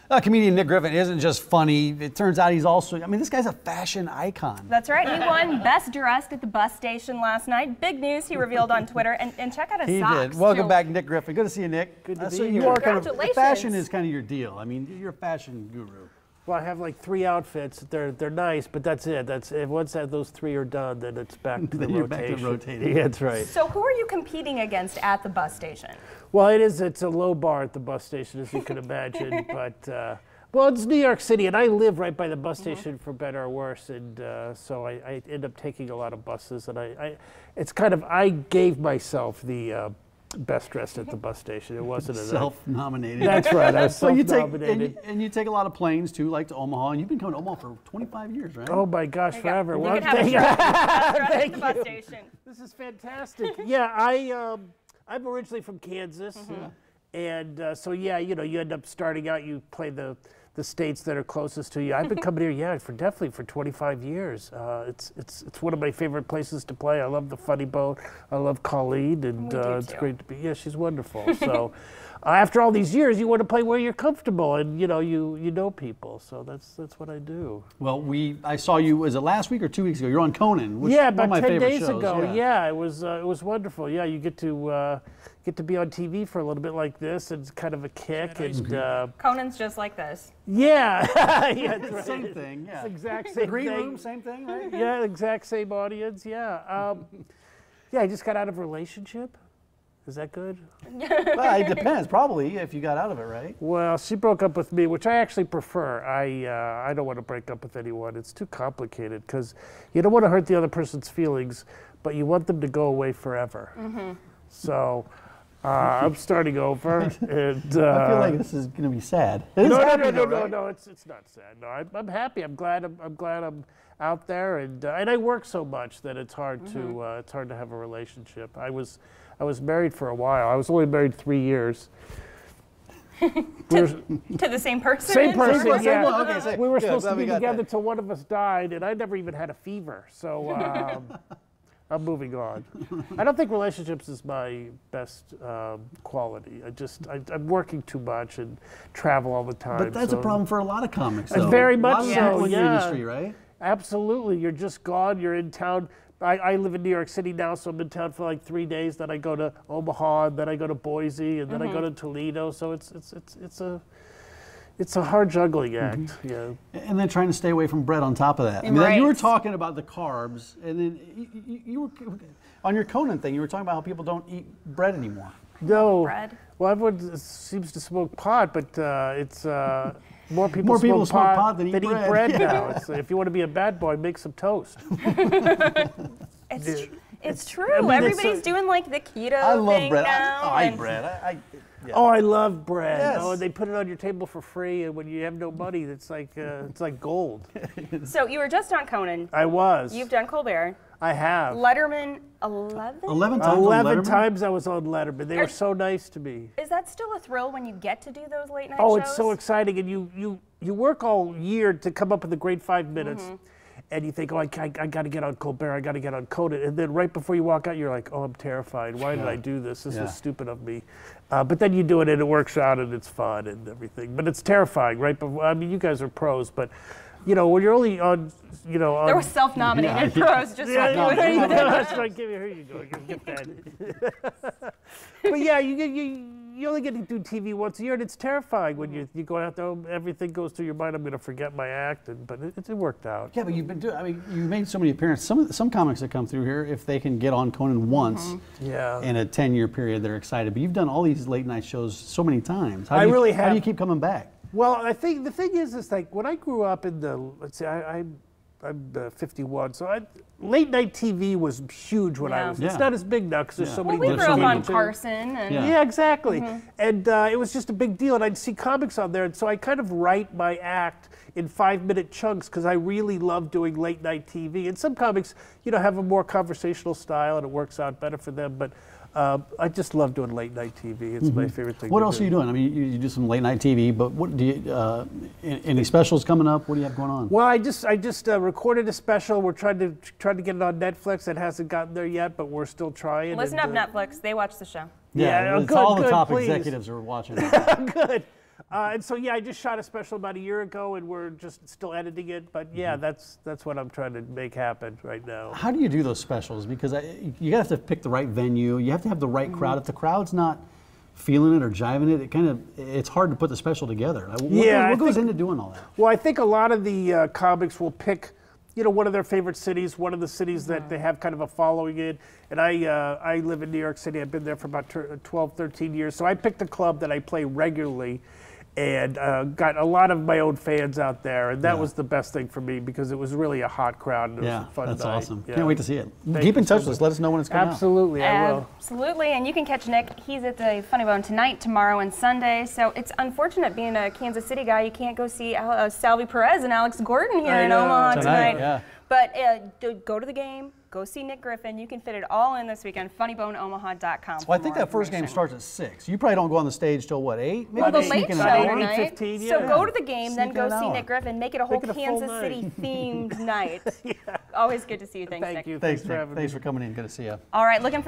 Comedian Nick Griffin isn't just funny. It turns out he's also, I mean, this guy's a fashion icon. That's right. He won Best Dressed at the bus station last night. Big news he revealed on Twitter. And check out his socks. He did. Welcome back, Nick Griffin. Good to see you, Nick. Good to be so here. you are kind of, Congratulations. fashion is kind of your deal. I mean, you're a fashion guru. Well, I have like 3 outfits. They're nice, but that's it. Once those 3 are done, then it's back to the rotation. Back to rotating. Yeah, that's right. So who are you competing against at the bus station? Well, it's a low bar at the bus station, as you can imagine. But well, it's New York City, and I live right by the bus station for better or worse, and so I end up taking a lot of buses, and it's kind of, I gave myself the best dressed at the bus station. It wasn't self-nominated. That's right. I was self-nominated. And you take a lot of planes too, like to Omaha, and you've been coming to Omaha for 25 years, right? Oh my gosh, forever. You can have a dress at the bus station. This is fantastic. Yeah, I'm originally from Kansas, and so yeah, you end up starting out. You play the states that are closest to you. I've been coming here, definitely for 25 years. It's one of my favorite places to play. I love the Funny Bone. I love Colleen, and it's great to be. Yeah, she's wonderful. So, after all these years, you want to play where you're comfortable, and you know people. So that's what I do. Well, I saw you. Was it last week or 2 weeks ago? You're on Conan. Which yeah, about 10 days ago. Yeah, it was wonderul. Yeah, you get to be on TV for a little bit like this. It's kind of a kick. And Conan's just like this. Yeah, yeah, that's right. Same thing. Yeah, it's exact same green thing. room, same thing, right? Yeah, exact same audience. Yeah, yeah. I just got out of a relationship. Is that good? Well, it depends. Probably if you got out of it, right? Well, she broke up with me, which I actually prefer. I don't want to break up with anyone. It's too complicated because you don't want to hurt the other person's feelings, but you want them to go away forever. So. I'm starting over, and I feel like this is going to be sad. No, it's not sad. No, I'm happy. I'm glad I'm out there, and I work so much that it's hard to have a relationship. I was married for a while. I was only married 3 years. to the same person? Same person, yeah. Well, okay, we were supposed to be together till one of us died, and I never even had a fever. So. I'm moving on. I don't think relationships is my best quality. I'm working too much and travel all the time. But that's a problem for a lot of comics, though. Very much so, yeah. In your industry, right? Absolutely. You're just gone. You're in town. I live in New York City now, so I'm in town for like 3 days. Then I go to Omaha, and then I go to Boise, and then I go to Toledo. So it's a hard juggling act, yeah. And then trying to stay away from bread on top of that. I mean, you were talking about the carbs, and then you were on your Conan thing. You were talking about how people don't eat bread anymore. No, bread. Well, everyone seems to smoke pot, but it's more people smoke pot than eat bread now. If you want to be a bad boy, make some toast. It's true. I mean, everybody's doing like the keto thing bread. now. I eat bread. Yeah. Oh, I love bread. Yes. Oh, they put it on your table for free, and when you have no money, it's like gold. So you were just on Conan. I was. You've done Colbert. I have. Letterman 11? 11 times 11 times I was on Letterman. They were so nice to me. Is that still a thrill when you get to do those late night shows? Oh, it's so exciting, and you work all year to come up with a great 5 minutes. And you think, oh, I got to get on Colbert, I got to get on Conan. And then right before you walk out, you're like, oh, I'm terrified. Why did I do this? This was stupid of me. But then you do it, and it works out, and it's fun and everything. But it's terrifying, right? I mean, you guys are pros, but, when you're only on, there were self-nominated pros, just that's right. Here you go. Get that. But yeah, you only get to do TV once a year, and it's terrifying when you go out there. Everything goes through your mind. I'm going to forget my act, but it worked out. Yeah, but you've been doing. I mean, you made so many appearances. Some comics that come through here, if they can get on Conan once, in a 10-year period, they're excited. But you've done all these late night shows so many times. How do you keep coming back? Well, I think the thing is like when I grew up in let's say I'm 51, so late night TV was huge when I was. It's not as big now because there's so many. Well, we grew up on Carson. And yeah, exactly. And it was just a big deal, and I'd see comics on there, and so I kind of write my act in 5-minute chunks because I really love doing late night TV. And some comics, have a more conversational style, and it works out better for them. But I just love doing late night TV. It's my favorite thing. What else are you doing? I mean, you do some late night TV, but what do you? Any specials coming up? What do you have going on? Well, I just recorded a special. We're trying to get it on Netflix. It hasn't gotten there yet, but we're still trying. Listen up, Netflix. They watch the show. Yeah, good, all the top please. executives are watching. Good. And so, yeah, I just shot a special about a year ago, and we're just still editing it. But yeah, that's what I'm trying to make happen right now. How do you do those specials? Because you have to pick the right venue. You have to have the right crowd. If the crowd's not feeling it or jiving it, it's hard to put the special together. What goes into doing all that? Well, I think a lot of the comics will pick, one of their favorite cities, one of the cities that they have kind of a following in. And I live in New York City. I've been there for about 12, 13 years. So I picked a club that I play regularly, and got a lot of my own fans out there, and that was the best thing for me because it was really a hot crowd and it was a fun night. That's awesome. Yeah. Can't wait to see it. Keep in touch with us. Let us know when it's coming Absolutely, I will. Absolutely, and you can catch Nick. He's at the Funny Bone tonight, tomorrow, and Sunday. So it's unfortunate being a Kansas City guy, you can't go see Salvi Perez and Alex Gordon here in Omaha tonight. Yeah. But go to the game. Go see Nick Griffin. You can fit it all in this weekend. FunnyBoneOmaha.com. Well, I think that first game starts at 6. You probably don't go on the stage till what, 8? Maybe the late show tonight. 15, So go to the game, then go see Nick Griffin. Make it a whole Kansas City themed night. Always good to see you. Thanks, Nick. Thank you. Thanks for coming in. Good to see you. All right, looking for